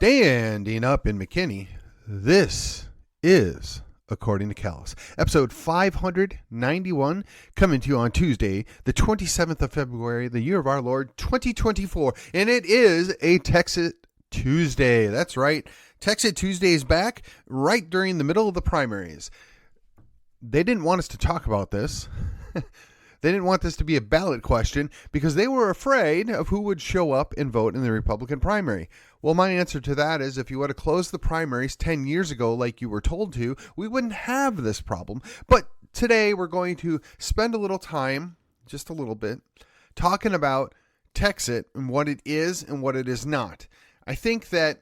Standing up in McKinney, this is According to Callus, episode 591, coming to you on Tuesday, the 27th of February, the year of our Lord, 2024, and it is a Texit Tuesday. That's right, Texit Tuesday is back right during the middle of the primaries. They didn't want us to talk about this. They didn't want this to be a ballot question because they were afraid of who would show up and vote in the Republican primary. Well, my answer to that is if you would have closed the primaries 10 years ago like you were told to, we wouldn't have this problem. But today we're going to spend a little time, just a little bit, talking about Texit and what it is and what it is not. I think that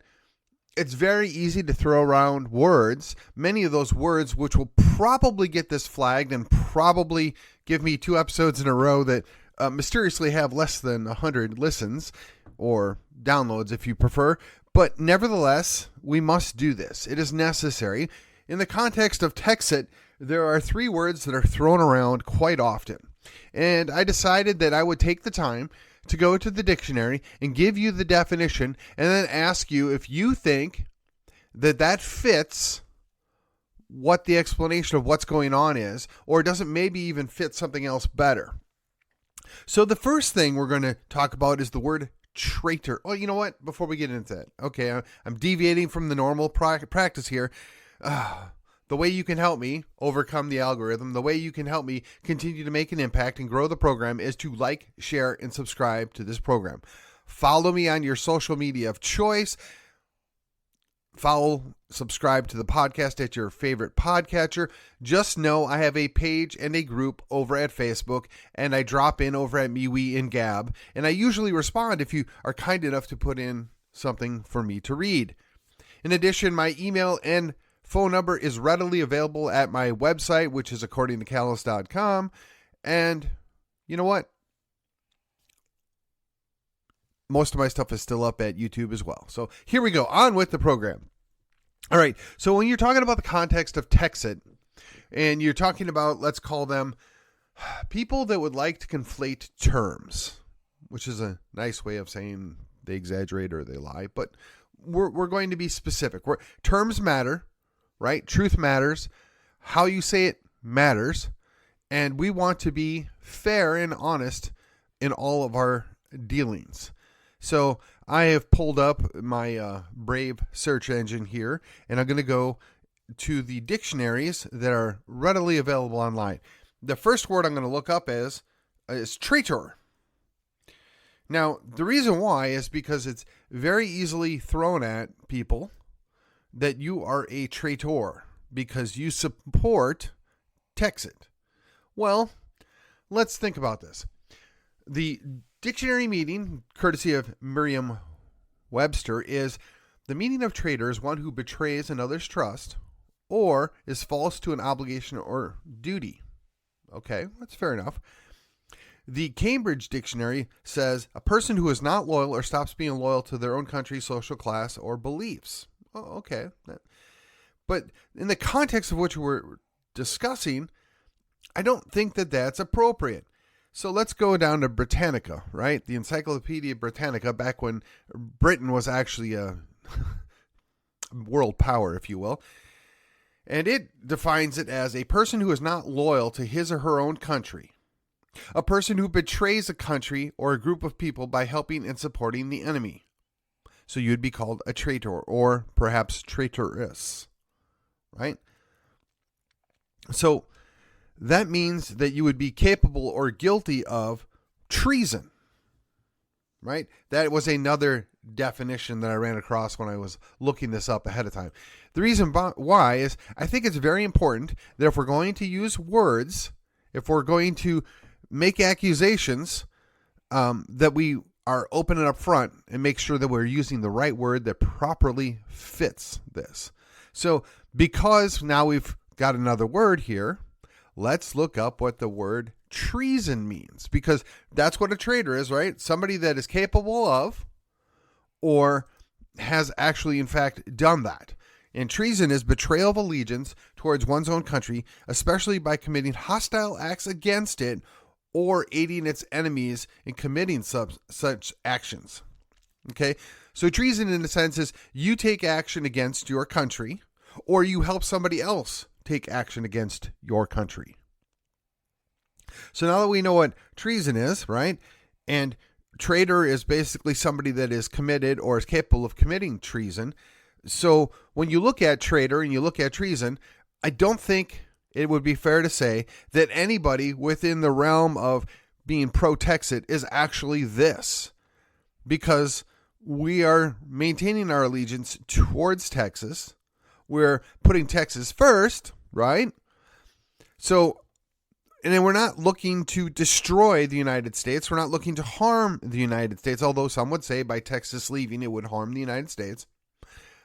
it's very easy to throw around words, many of those words which will probably get this flagged and probably give me 2 episodes in a row that mysteriously have less than 100 listens or downloads if you prefer. But nevertheless, we must do this. It is necessary. In the context of Texit, there are 3 words that are thrown around quite often. And I decided that I would take the time to go to the dictionary and give you the definition and then ask you if you think that fits what the explanation of what's going on is, or does it maybe even fit something else better. So the first thing we're going to talk about is the word traitor. Oh, you know what? Before we get into that, okay, I'm deviating from the normal practice here. The way you can help me overcome the algorithm, the way you can help me continue to make an impact and grow the program is to like, share, and subscribe to this program. Follow me on your social media of choice. Subscribe to the podcast at your favorite podcatcher. Just know I have a page and a group over at Facebook, and I drop in over at MeWe and Gab, and I usually respond if you are kind enough to put in something for me to read. In addition, my email and phone number is readily available at my website, which is accordingtocallus.com. And you know what? Most of my stuff is still up at YouTube as well. So here we go. On with the program. All right. So when you're talking about the context of Texit, and you're talking about, let's call them people that would like to conflate terms, which is a nice way of saying they exaggerate or they lie. But we're going to be specific. Terms matter. Right? Truth matters. How you say it matters. And we want to be fair and honest in all of our dealings. So I have pulled up my Brave search engine here, and I'm going to go to the dictionaries that are readily available online. The first word I'm going to look up is traitor. Now, the reason why is because it's very easily thrown at people that you are a traitor because you support Texit. Well, let's think about this. The dictionary meaning, courtesy of Merriam-Webster, is the meaning of traitor is one who betrays another's trust or is false to an obligation or duty. Okay, that's fair enough. The Cambridge Dictionary says a person who is not loyal or stops being loyal to their own country, social class, or beliefs. Oh, okay. But in the context of which we're discussing, I don't think that that's appropriate. So let's go down to Britannica, right? The Encyclopedia Britannica, back when Britain was actually a world power, if you will. And it defines it as a person who is not loyal to his or her own country. A person who betrays a country or a group of people by helping and supporting the enemy. So you'd be called a traitor or perhaps traitoress, right? So that means that you would be capable or guilty of treason, right? That was another definition that I ran across when I was looking this up ahead of time. The reason why is I think it's very important that if we're going to use words, if we're going to make accusations, that we are open and upfront and make sure that we're using the right word that properly fits this. So because now we've got another word here, let's look up what the word treason means, because that's what a traitor is, right? Somebody that is capable of or has actually in fact done that. And treason is betrayal of allegiance towards one's own country, especially by committing hostile acts against it or aiding its enemies in committing such actions. Okay, So treason, in a sense, is you take action against your country, or you help somebody else take action against your country. So now that we know what treason is, right? And traitor is basically somebody that is committed or is capable of committing treason. So when you look at traitor and you look at treason, I don't think it would be fair to say that anybody within the realm of being pro-Texit is actually this, because we are maintaining our allegiance towards Texas. We're putting Texas first, right? So, and then we're not looking to destroy the United States. We're not looking to harm the United States, although some would say by Texas leaving, it would harm the United States.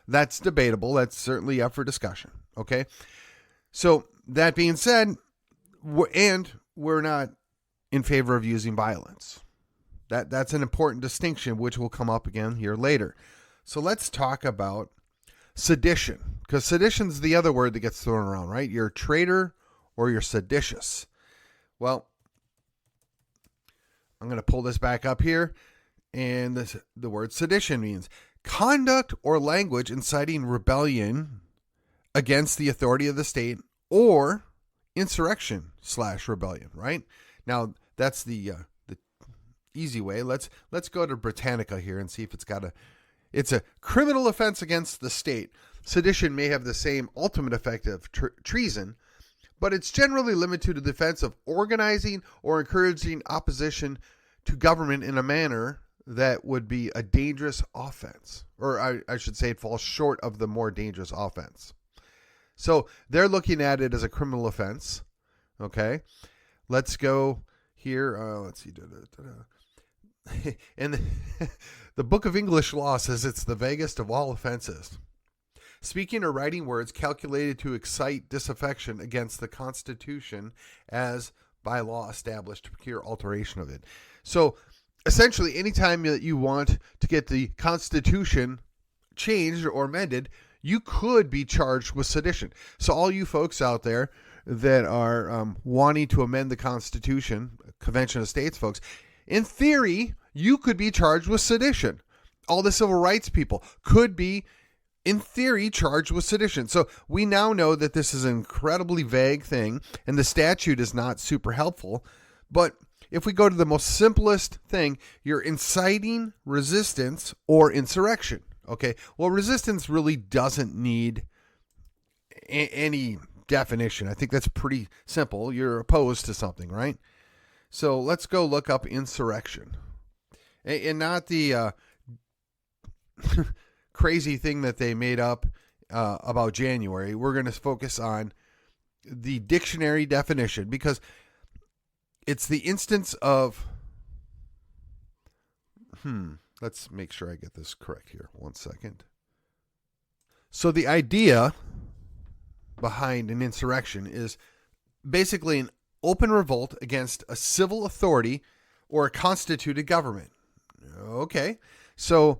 That's debatable. That's certainly up for discussion. Okay. So that being said, we're not in favor of using violence. That's an important distinction, which will come up again here later. So let's talk about sedition, because sedition is the other word that gets thrown around, right? You're a traitor or you're seditious. Well, I'm going to pull this back up here, and the word sedition means conduct or language inciting rebellion against the authority of the state or insurrection/rebellion, right? Now, that's the easy way. Let's go to Britannica here and see if it's a criminal offense against the state. Sedition may have the same ultimate effect of treason, but it's generally limited to the defense of organizing or encouraging opposition to government in a manner that would be a dangerous offense. Or I should say it falls short of the more dangerous offense. So they're looking at it as a criminal offense. Okay. Let's go here. Let's see. And the Book of English Law says it's the vaguest of all offenses. Speaking or writing words calculated to excite disaffection against the Constitution as by law established to procure alteration of it. So essentially, anytime that you want to get the Constitution changed or amended, you could be charged with sedition. So all you folks out there that are wanting to amend the Constitution, Convention of States folks, in theory, you could be charged with sedition. All the civil rights people could be, in theory, charged with sedition. So we now know that this is an incredibly vague thing, and the statute is not super helpful. But if we go to the most simplest thing, you're inciting resistance or insurrection. Okay, well, resistance really doesn't need any definition. I think that's pretty simple. You're opposed to something, right? So let's go look up insurrection. And not the crazy thing that they made up about January. We're going to focus on the dictionary definition, because it's the instance of... Let's make sure I get this correct here. 1 second. So the idea behind an insurrection is basically an open revolt against a civil authority or a constituted government. Okay. So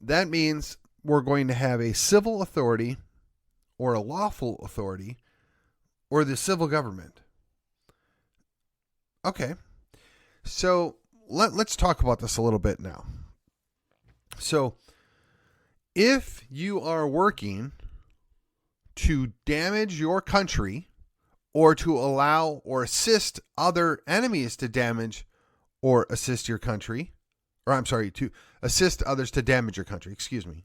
that means we're going to have a civil authority or a lawful authority or the civil government. Okay. So let's talk about this a little bit now. So if you are working to damage your country or to allow or assist other enemies to damage or assist your country, or I'm sorry, to assist others to damage your country, excuse me,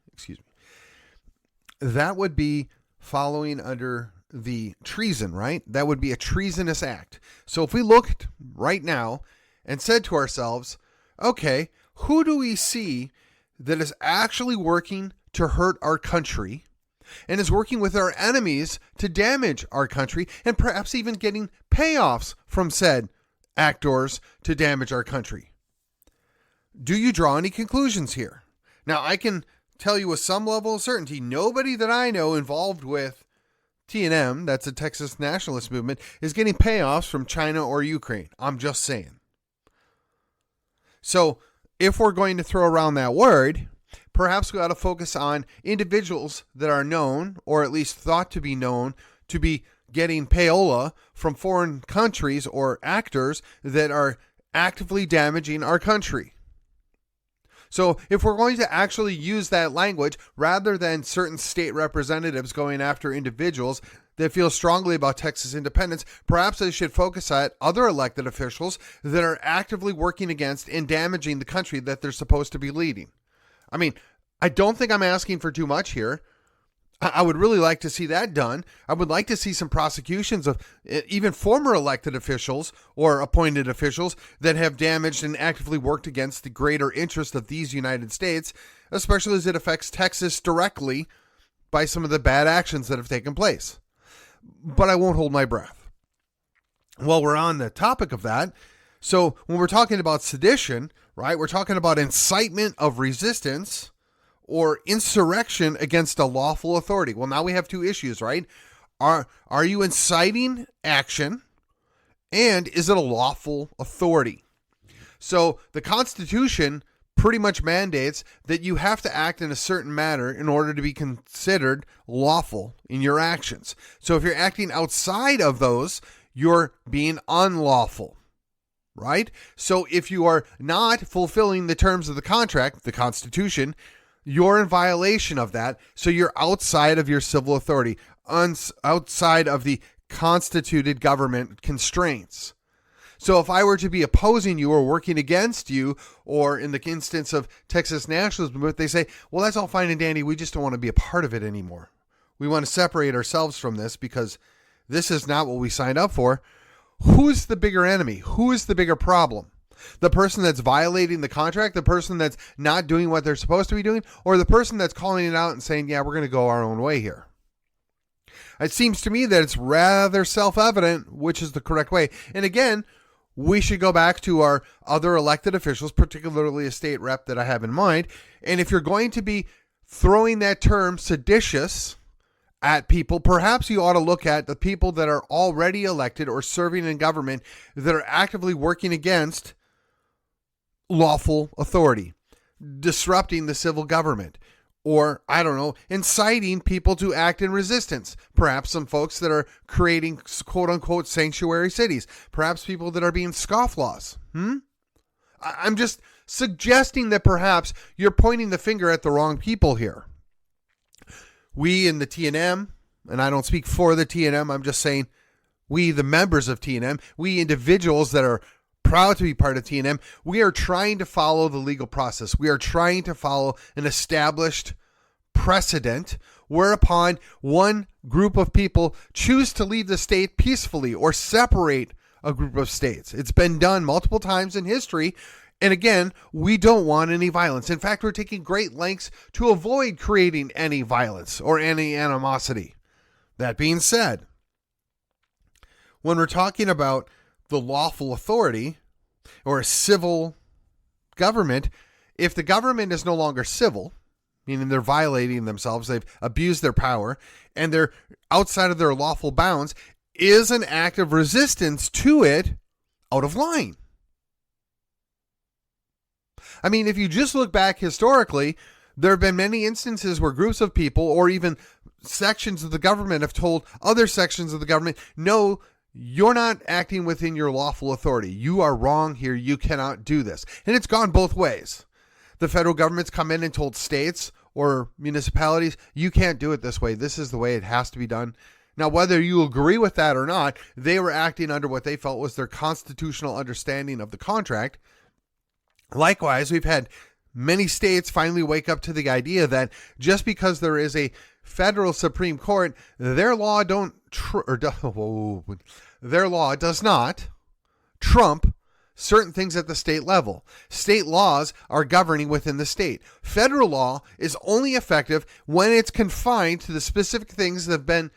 that would be following under the treason, right? That would be a treasonous act. So if we looked right now and said to ourselves, okay, who do we see that is actually working to hurt our country and is working with our enemies to damage our country, and perhaps even getting payoffs from said actors to damage our country? Do you draw any conclusions here? Now, I can tell you with some level of certainty, nobody that I know involved with TNM, that's a Texas nationalist movement, is getting payoffs from China or Ukraine. I'm just saying. So if we're going to throw around that word, perhaps we ought to focus on individuals that are known, or at least thought to be known, to be getting payola from foreign countries or actors that are actively damaging our country. So if we're going to actually use that language, rather than certain state representatives going after individuals that feel strongly about Texas independence, perhaps they should focus at other elected officials that are actively working against and damaging the country that they're supposed to be leading. I mean, I don't think I'm asking for too much here. I would really like to see that done. I would like to see some prosecutions of even former elected officials or appointed officials that have damaged and actively worked against the greater interest of these United States, especially as it affects Texas directly by some of the bad actions that have taken place. But I won't hold my breath. While we're on the topic of that, so when we're talking about sedition, right, we're talking about incitement of resistance or insurrection against a lawful authority. Well, now we have two issues, right? Are you inciting action, and is it a lawful authority? So the Constitution pretty much mandates that you have to act in a certain manner in order to be considered lawful in your actions. So if you're acting outside of those, you're being unlawful, right? So if you are not fulfilling the terms of the contract, the Constitution, you're in violation of that, so you're outside of your civil authority, outside of the constituted government constraints. So if I were to be opposing you or working against you, or in the instance of Texas nationalism, they say, well, that's all fine and dandy, we just don't want to be a part of it anymore. We want to separate ourselves from this because this is not what we signed up for. Who's the bigger enemy? Who is the bigger problem? The person that's violating the contract, the person that's not doing what they're supposed to be doing, or the person that's calling it out and saying, yeah, we're going to go our own way here? It seems to me that it's rather self-evident which is the correct way. And again, we should go back to our other elected officials, particularly a state rep that I have in mind. And if you're going to be throwing that term seditious at people, perhaps you ought to look at the people that are already elected or serving in government that are actively working against lawful authority, disrupting the civil government, or, I don't know, inciting people to act in resistance. Perhaps some folks that are creating quote-unquote sanctuary cities. Perhaps people that are being scofflaws. I'm just suggesting that perhaps you're pointing the finger at the wrong people here. We in the TNM, and I don't speak for the TNM, I'm just saying we, the members of TNM, we individuals that are proud to be part of TNM, we are trying to follow the legal process. We are trying to follow an established precedent whereupon one group of people choose to leave the state peacefully or separate a group of states. It's been done multiple times in history. And again, we don't want any violence. In fact, we're taking great lengths to avoid creating any violence or any animosity. That being said, when we're talking about the lawful authority or a civil government, if the government is no longer civil, meaning they're violating themselves, they've abused their power, and they're outside of their lawful bounds, is an act of resistance to it out of line? I mean, if you just look back historically, there have been many instances where groups of people or even sections of the government have told other sections of the government, no, you're not acting within your lawful authority. You are wrong here. You cannot do this. And it's gone both ways. The federal government's come in and told states or municipalities, you can't do it this way. This is the way it has to be done. Now, whether you agree with that or not, they were acting under what they felt was their constitutional understanding of the contract. Likewise, we've had many states finally wake up to the idea that just because there is a federal Supreme Court, their law does not trump certain things at the state level. State laws are governing within the state. Federal law is only effective when it's confined to the specific things that have been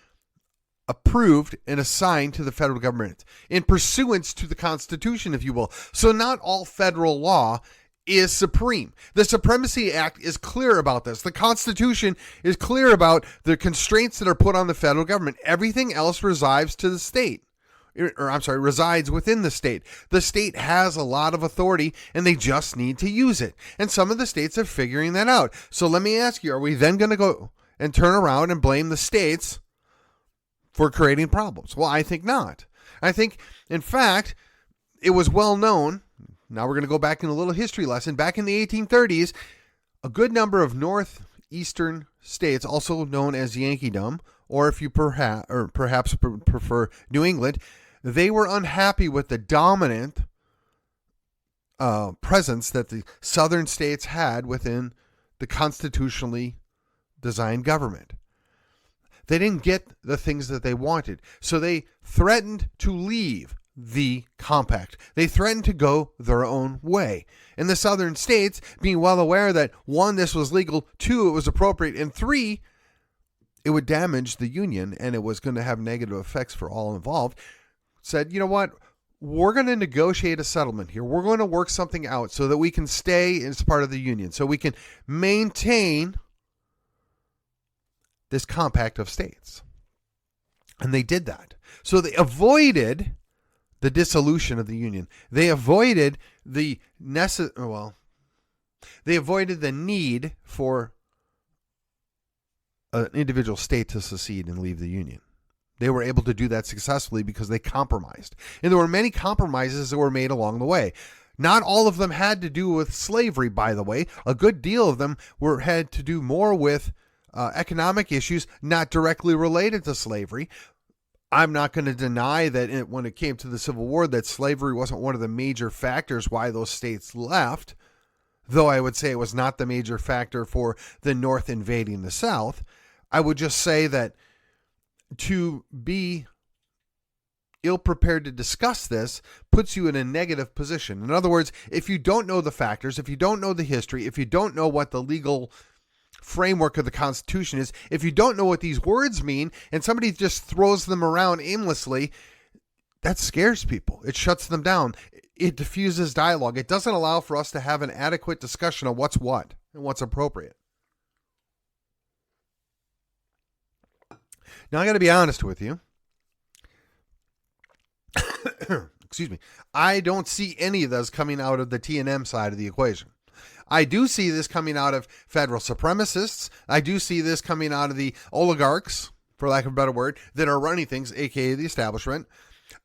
approved and assigned to the federal government in pursuance to the Constitution, if you will. So not all federal law is supreme. The Supremacy Act is clear about this. The Constitution is clear about the constraints that are put on the federal government. Everything else resides to the state. Resides within the state. The state has a lot of authority and they just need to use it. And some of the states are figuring that out. So let me ask you, are we then going to go and turn around and blame the states for creating problems? Well, I think not. I think, in fact, it was well known now we're going to go back in a little history lesson. Back in the 1830s, a good number of northeastern states, also known as Yankeedom, or if you perhaps prefer New England, they were unhappy with the dominant presence that the southern states had within the constitutionally designed government. They didn't get the things that they wanted, so they threatened to leave the compact. They threatened to go their own way. And the southern states, being well aware that 1, this was legal, 2, it was appropriate, and 3, it would damage the Union and it was going to have negative effects for all involved, said, you know what? We're going to negotiate a settlement here. We're going to work something out so that we can stay as part of the Union, so we can maintain this compact of states. And they did that. So they avoided the dissolution of the Union. They avoided the need for an individual state to secede and leave the Union. They were able to do that successfully because they compromised. And there were many compromises that were made along the way. Not all of them had to do with slavery, by the way. A good deal of them had to do more with economic issues not directly related to slavery. I'm not going to deny that when it came to the Civil War, that slavery wasn't one of the major factors why those states left, though I would say it was not the major factor for the North invading the South. I would just say that to be ill-prepared to discuss this puts you in a negative position. In other words, if you don't know the factors, if you don't know the history, if you don't know what the legal framework of the Constitution is, if you don't know what these words mean, and somebody just throws them around aimlessly, that scares people. It shuts them down. It diffuses dialogue. It doesn't allow for us to have an adequate discussion of what's what and what's appropriate. Now, I got to be honest with you. Excuse me. I don't see any of those coming out of the T&M side of the equation. I do see this coming out of federal supremacists. I do see this coming out of the oligarchs, for lack of a better word, that are running things, aka the establishment.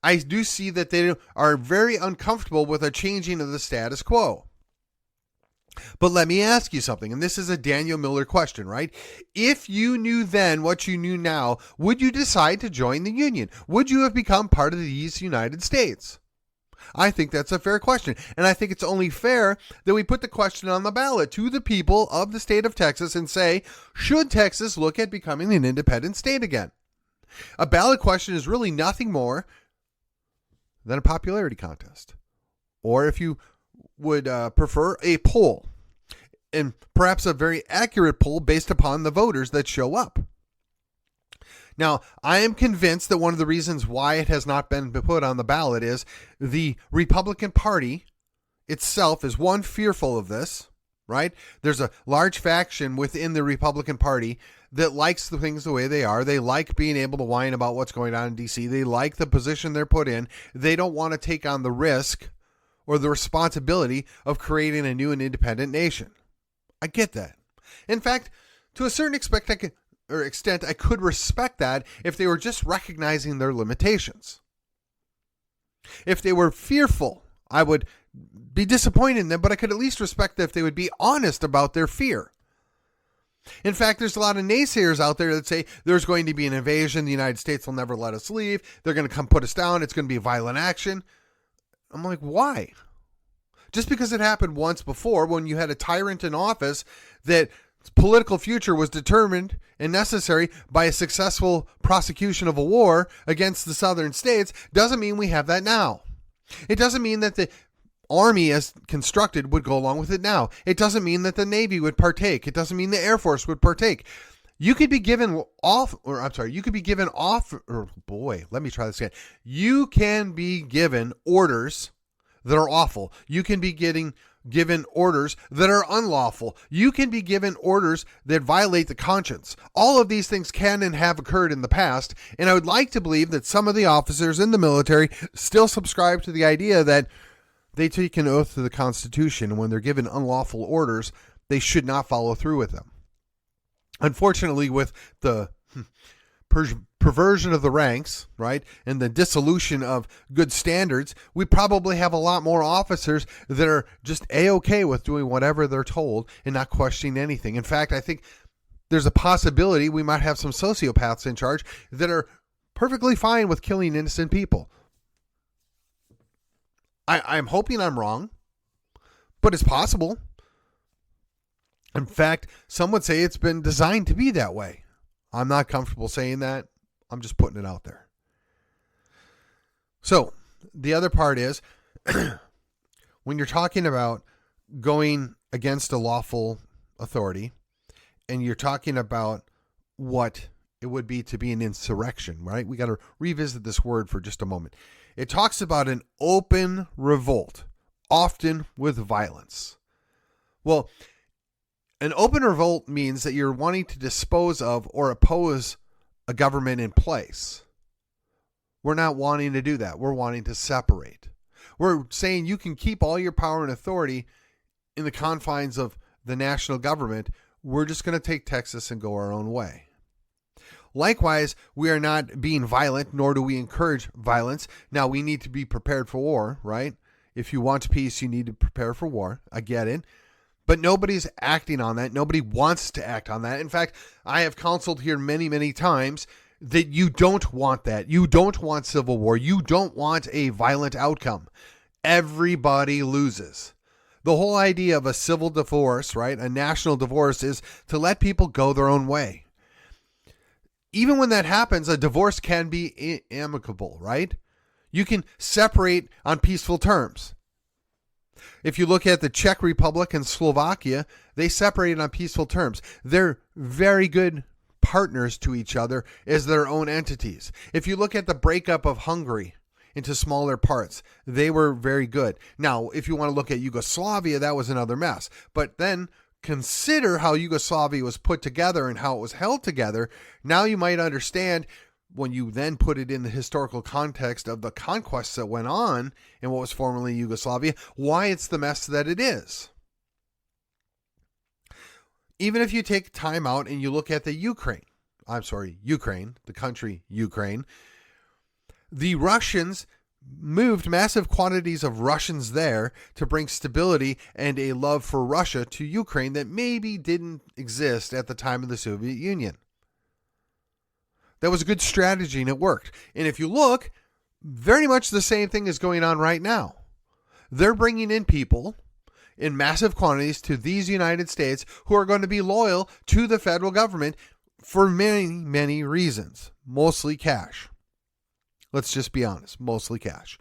I do see that they are very uncomfortable with a changing of the status quo. But let me ask you something, and this is a Daniel Miller question, right? If you knew then what you knew now, would you decide to join the Union? Would you have become part of these United States? I think that's a fair question, and I think it's only fair that we put the question on the ballot to the people of the state of Texas and say, should Texas look at becoming an independent state again? A ballot question is really nothing more than a popularity contest, or if you would prefer, a poll, and perhaps a very accurate poll based upon the voters that show up. Now, I am convinced that one of the reasons why it has not been put on the ballot is the Republican Party itself is, one, fearful of this, right? There's a large faction within the Republican Party that likes the things the way they are. They like being able to whine about what's going on in D.C. They like the position they're put in. They don't want to take on the risk or the responsibility of creating a new and independent nation. I get that. In fact, to a certain extent, I could respect that if they were just recognizing their limitations. If they were fearful, I would be disappointed in them, but I could at least respect that if they would be honest about their fear. In fact, there's a lot of naysayers out there that say there's going to be an invasion. The United States will never let us leave. They're going to come put us down. It's going to be a violent action. I'm like, why? Just because it happened once before when you had a tyrant in office that political future was determined and necessary by a successful prosecution of a war against the southern states doesn't mean we have that now. It doesn't mean that the Army as constructed would go along with it now. It doesn't mean that the Navy would partake. It doesn't mean the Air Force would partake. You could be given you can be given orders that are awful. You can be given orders that are unlawful. You can be given orders that violate the conscience. All of these things can and have occurred in the past, and I would like to believe that some of the officers in the military still subscribe to the idea that they take an oath to the Constitution, and when they're given unlawful orders, they should not follow through with them. Unfortunately, with the perversion of the ranks, right, and the dissolution of good standards, we probably have a lot more officers that are just A-okay with doing whatever they're told and not questioning anything. In fact, I think there's a possibility we might have some sociopaths in charge that are perfectly fine with killing innocent people. I'm hoping I'm wrong, but it's possible. In fact, some would say it's been designed to be that way. I'm not comfortable saying that. I'm just putting it out there. So the other part is when you're talking about going against a lawful authority and you're talking about what it would be to be an insurrection, right? We got to revisit this word for just a moment. It talks about an open revolt, often with violence. Well, an open revolt means that you're wanting to dispose of or oppose a government in place. We're not wanting to do that. We're wanting to separate. We're saying you can keep all your power and authority in the confines of the national government. We're just going to take Texas and go our own way. Likewise, we are not being violent, nor do we encourage violence. Now, we need to be prepared for war, right? If you want peace, you need to prepare for war. I get it. But nobody's acting on that. Nobody wants to act on that. In fact, I have counseled here many, many times that you don't want that. You don't want civil war. You don't want a violent outcome. Everybody loses. The whole idea of a civil divorce, right, a national divorce, is to let people go their own way. Even when that happens, a divorce can be amicable, right? You can separate on peaceful terms. If you look at the Czech Republic and Slovakia, they separated on peaceful terms. They're very good partners to each other as their own entities. If you look at the breakup of Hungary into smaller parts, they were very good. Now, if you want to look at Yugoslavia, that was another mess. But then consider how Yugoslavia was put together and how it was held together. Now you might understand, when you then put it in the historical context of the conquests that went on in what was formerly Yugoslavia, why it's the mess that it is. Even if you take time out and you look at the Ukraine, the country Ukraine, the Russians moved massive quantities of Russians there to bring stability and a love for Russia to Ukraine that maybe didn't exist at the time of the Soviet Union. That was a good strategy and it worked. And if you look, very much the same thing is going on right now. They're bringing in people in massive quantities to these United States who are going to be loyal to the federal government for many, many reasons. Mostly cash. Let's just be honest, mostly cash.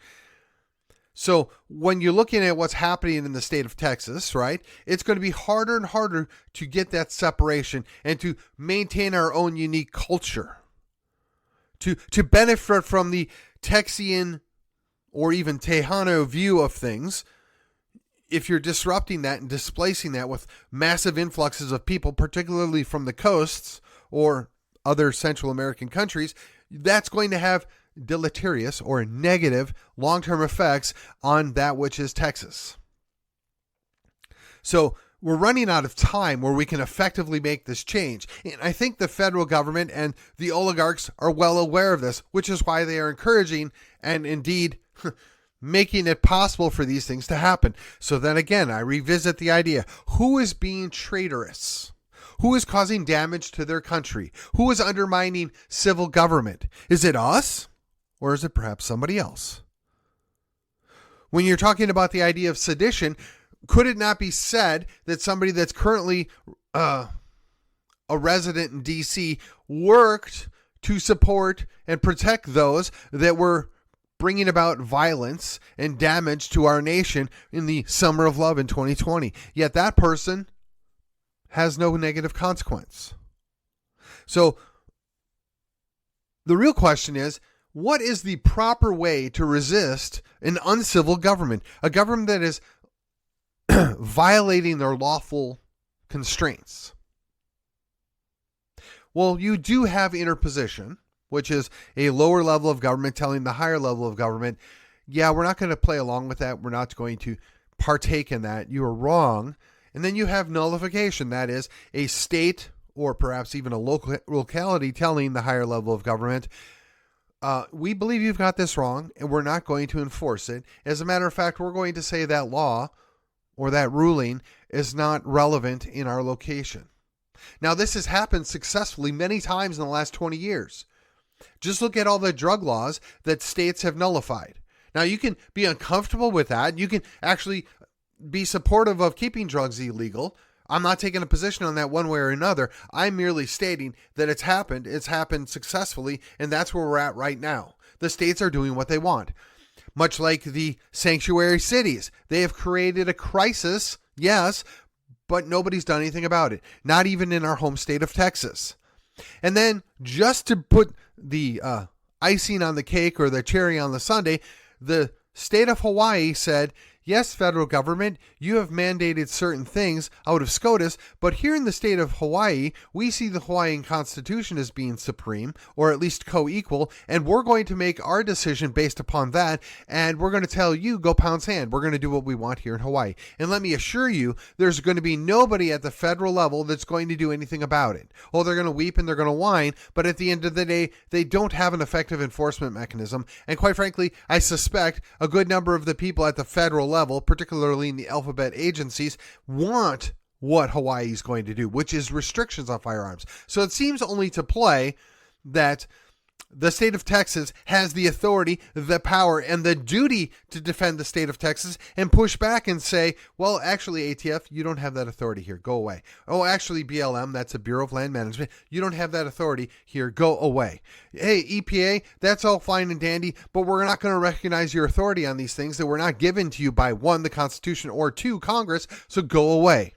So when you're looking at what's happening in the state of Texas, right, it's going to be harder and harder to get that separation and to maintain our own unique culture. To benefit from the Texian or even Tejano view of things, if you're disrupting that and displacing that with massive influxes of people, particularly from the coasts or other Central American countries, that's going to have deleterious or negative long-term effects on that which is Texas. So we're running out of time where we can effectively make this change. And I think the federal government and the oligarchs are well aware of this, which is why they are encouraging and indeed making it possible for these things to happen. So then again, I revisit the idea. Who is being traitorous? Who is causing damage to their country? Who is undermining civil government? Is it us? Or is it perhaps somebody else? When you're talking about the idea of sedition, could it not be said that somebody that's currently a resident in D.C. worked to support and protect those that were bringing about violence and damage to our nation in the summer of love in 2020? Yet that person has no negative consequence. So the real question is, what is the proper way to resist an uncivil government? A government that is violating their lawful constraints. Well, you do have interposition, which is a lower level of government telling the higher level of government, yeah, we're not going to play along with that. We're not going to partake in that. You are wrong. And then you have nullification. That is, a state or perhaps even a local locality telling the higher level of government, we believe you've got this wrong and we're not going to enforce it. As a matter of fact, we're going to say that law or that ruling is not relevant in our location. Now, this has happened successfully many times in the last 20 years. Just look at all the drug laws that states have nullified. Now, you can be uncomfortable with that. You can actually be supportive of keeping drugs illegal. I'm not taking a position on that one way or another. I'm merely stating that it's happened. It's happened successfully, and that's where we're at right now. The states are doing what they want. Much like the sanctuary cities. They have created a crisis, yes, but nobody's done anything about it. Not even in our home state of Texas. And then just to put the icing on the cake or the cherry on the sundae, the state of Hawaii said, yes, federal government, you have mandated certain things out of SCOTUS, but here in the state of Hawaii, we see the Hawaiian Constitution as being supreme, or at least co-equal, and we're going to make our decision based upon that, and we're going to tell you, go pound sand. We're going to do what we want here in Hawaii. And let me assure you, there's going to be nobody at the federal level that's going to do anything about it. Oh, they're going to weep and they're going to whine, but at the end of the day, they don't have an effective enforcement mechanism, and quite frankly, I suspect a good number of the people at the federal level, particularly in the alphabet agencies, want what Hawaii is going to do, which is restrictions on firearms. So it seems only to play that the state of Texas has the authority, the power, and the duty to defend the state of Texas and push back and say, well, actually, ATF, you don't have that authority here. Go away. Oh, actually, BLM, that's a Bureau of Land Management. You don't have that authority here. Go away. Hey, EPA, that's all fine and dandy, but we're not going to recognize your authority on these things that were not given to you by, one, the Constitution, or two, Congress, so go away.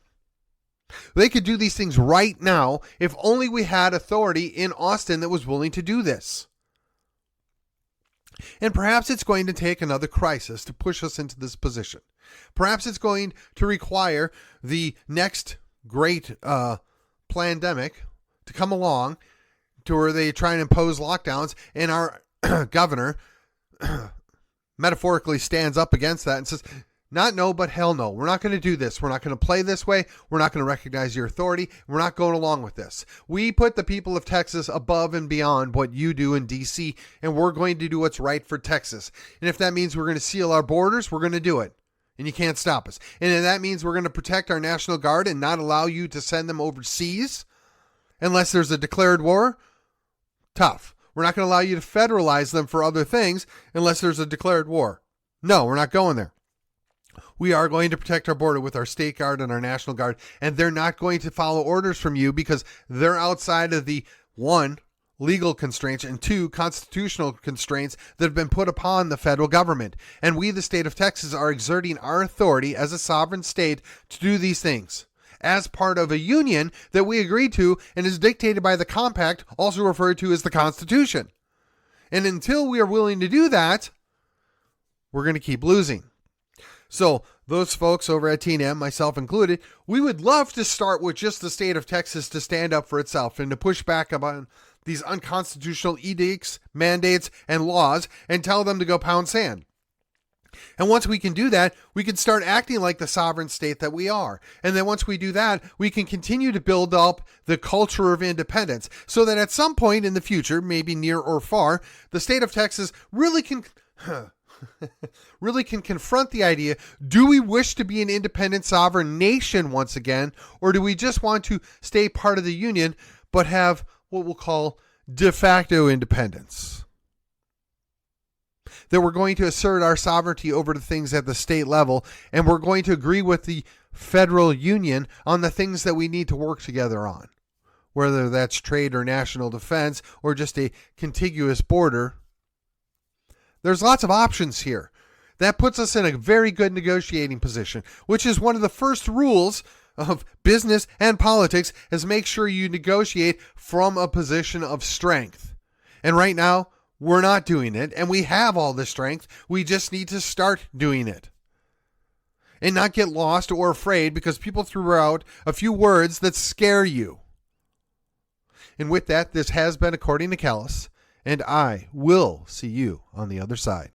They could do these things right now if only we had authority in Austin that was willing to do this. And perhaps it's going to take another crisis to push us into this position. Perhaps it's going to require the next great pandemic to come along to where they try and impose lockdowns, and our governor metaphorically stands up against that and says, not no, but hell no. We're not going to do this. We're not going to play this way. We're not going to recognize your authority. We're not going along with this. We put the people of Texas above and beyond what you do in D.C., and we're going to do what's right for Texas. And if that means we're going to seal our borders, we're going to do it. And you can't stop us. And if that means we're going to protect our National Guard and not allow you to send them overseas unless there's a declared war, tough. We're not going to allow you to federalize them for other things unless there's a declared war. No, we're not going there. We are going to protect our border with our state guard and our National Guard, and they're not going to follow orders from you because they're outside of the, one, legal constraints, and two, constitutional constraints that have been put upon the federal government. And we, the state of Texas, are exerting our authority as a sovereign state to do these things as part of a union that we agreed to and is dictated by the compact, also referred to as the Constitution. And until we are willing to do that, we're going to keep losing. So those folks over at TNM, myself included, we would love to start with just the state of Texas to stand up for itself and to push back on these unconstitutional edicts, mandates, and laws and tell them to go pound sand. And once we can do that, we can start acting like the sovereign state that we are. And then once we do that, we can continue to build up the culture of independence so that at some point in the future, maybe near or far, the state of Texas really can confront the idea, do we wish to be an independent sovereign nation once again, or do we just want to stay part of the union but have what we'll call de facto independence? That we're going to assert our sovereignty over the things at the state level, and we're going to agree with the federal union on the things that we need to work together on, whether that's trade or national defense or just a contiguous border. There's lots of options here. That puts us in a very good negotiating position, which is one of the first rules of business and politics, is make sure you negotiate from a position of strength. And right now, we're not doing it, and we have all the strength. We just need to start doing it. And not get lost or afraid because people threw out a few words that scare you. And with that, this has been According to Callus, and I will see you on the other side.